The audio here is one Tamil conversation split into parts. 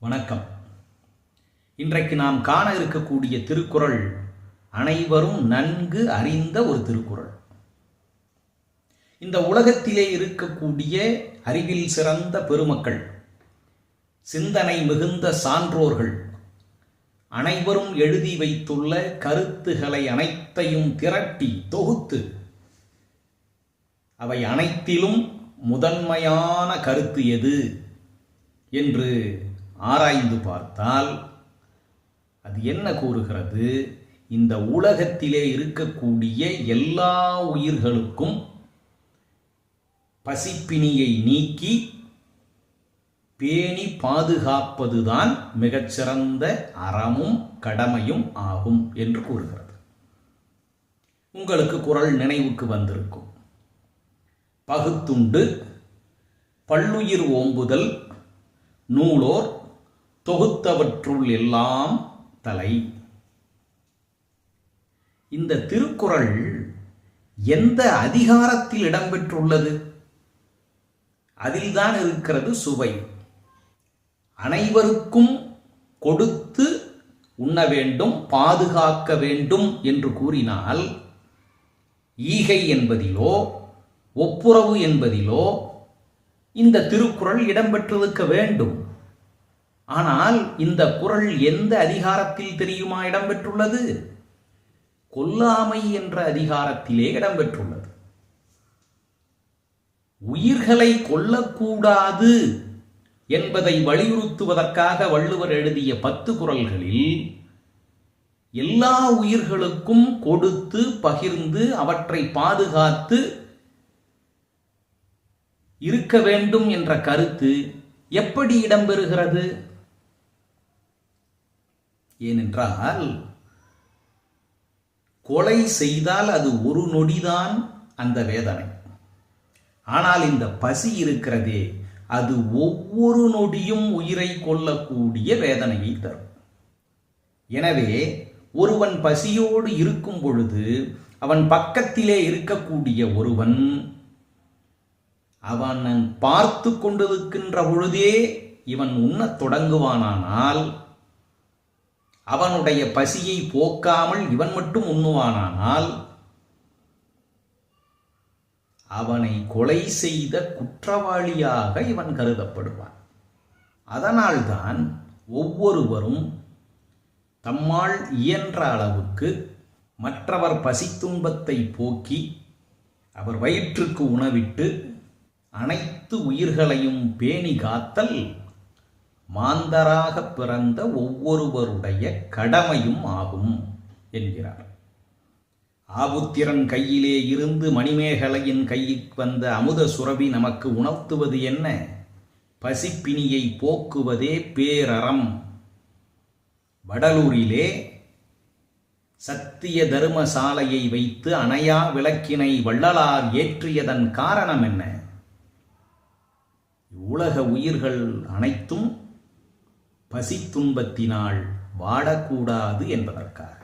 வணக்கம். இன்றைக்கு நாம் காண இருக்கக்கூடிய திருக்குறள் அனைவரும் நன்கு அறிந்த ஒரு திருக்குறள். இந்த உலகத்திலே இருக்கக்கூடிய அறிவில் சிறந்த பெருமக்கள், சிந்தனை மிகுந்த சான்றோர்கள் அனைவரும் எழுதி வைத்துள்ள கருத்துக்களை அனைத்தையும் திரட்டி தொகுத்து அவை அனைத்திலும் முதன்மையான கருத்து எது என்று ஆராய்ந்து பார்த்தால் அது என்ன கூறுகிறது? இந்த உலகத்திலே இருக்கக்கூடிய எல்லா உயிர்களுக்கும் பசிப்பிணியை நீக்கி பேணி பாதுகாப்பதுதான் மிகச்சிறந்த அறமும் கடமையும் ஆகும் என்று கூறுகிறது. உங்களுக்கு குறள் நினைவுக்கு வந்திருக்கும். பகுத்துண்டு பல்லுயிர் ஓம்புதல் நூலோர் தொகுத்தவற்றுள் எல்லாம் தலை. இந்த திருக்குறள் எந்த அதிகாரத்தில் இடம்பெற்றுள்ளது? அதில்தான் இருக்கிறது சுவை. அனைவருக்கும் கொடுத்து உண்ண வேண்டும், பாதுகாக்க வேண்டும் என்று கூறினால் ஈகை என்பதிலோ ஒப்புரவு என்பதிலோ இந்த திருக்குறள் இடம்பெற்றிருக்க வேண்டும். ஆனால் இந்த குறள் எந்த அதிகாரத்தில் தெரியுமா இடம்பெற்றுள்ளது? கொல்லாமை என்ற அதிகாரத்திலே இடம்பெற்றுள்ளது. உயிர்களை கொல்லக்கூடாது என்பதை வலியுறுத்துவதற்காக வள்ளுவர் எழுதிய 10 குறள்களில் எல்லா உயிர்களுக்கும் கொடுத்து பகிர்ந்து அவற்றை பாதுகாத்து இருக்க வேண்டும் என்ற கருத்து எப்படி இடம்பெறுகிறது? ஏனென்றால் கொலை செய்தால் அது ஒரு நொடிதான் அந்த வேதனை. ஆனால் இந்த பசி இருக்கிறதே, அது ஒவ்வொரு நொடியும் உயிரை கொள்ளக்கூடிய வேதனையை தரும். எனவே ஒருவன் பசியோடு இருக்கும் பொழுது அவன் பக்கத்திலே இருக்கக்கூடிய ஒருவன் அவன் பார்த்து கொண்டிருக்கின்ற பொழுதே இவன் உண்ணத் தொடங்குவானானால், அவனுடைய பசியை போக்காமல் இவன் மட்டும் உண்ணுவானானால் அவனை கொலை செய்த குற்றவாளியாக இவன் கருதப்படுவான். அதனால்தான் ஒவ்வொருவரும் தம்மால் இயன்ற அளவுக்கு மற்றவர் பசி துன்பத்தை போக்கி அவர் வயிற்றுக்கு உணவிட்டு அனைத்து உயிர்களையும் பேணி காத்தல் மாந்தராக பிறந்த ஒவ்வொருவருடைய கடமையும் ஆகும் என்கிறார். ஆபுத்திரன் கையிலே இருந்து மணிமேகலையின் கைக்கு வந்த அமுத சுரபி நமக்கு உணர்த்துவது என்ன? பசிப்பிணியை போக்குவதே பேரறம். வடலூரிலே சத்திய தர்மசாலையை வைத்து அணையா விளக்கினை வள்ளலார் ஏற்றியதன் காரணம் என்ன? உலக உயிர்கள் அனைத்தும் பசி துன்பத்தினால் வாடக்கூடாது என்பதற்காக.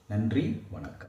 நன்றி, வணக்கம்.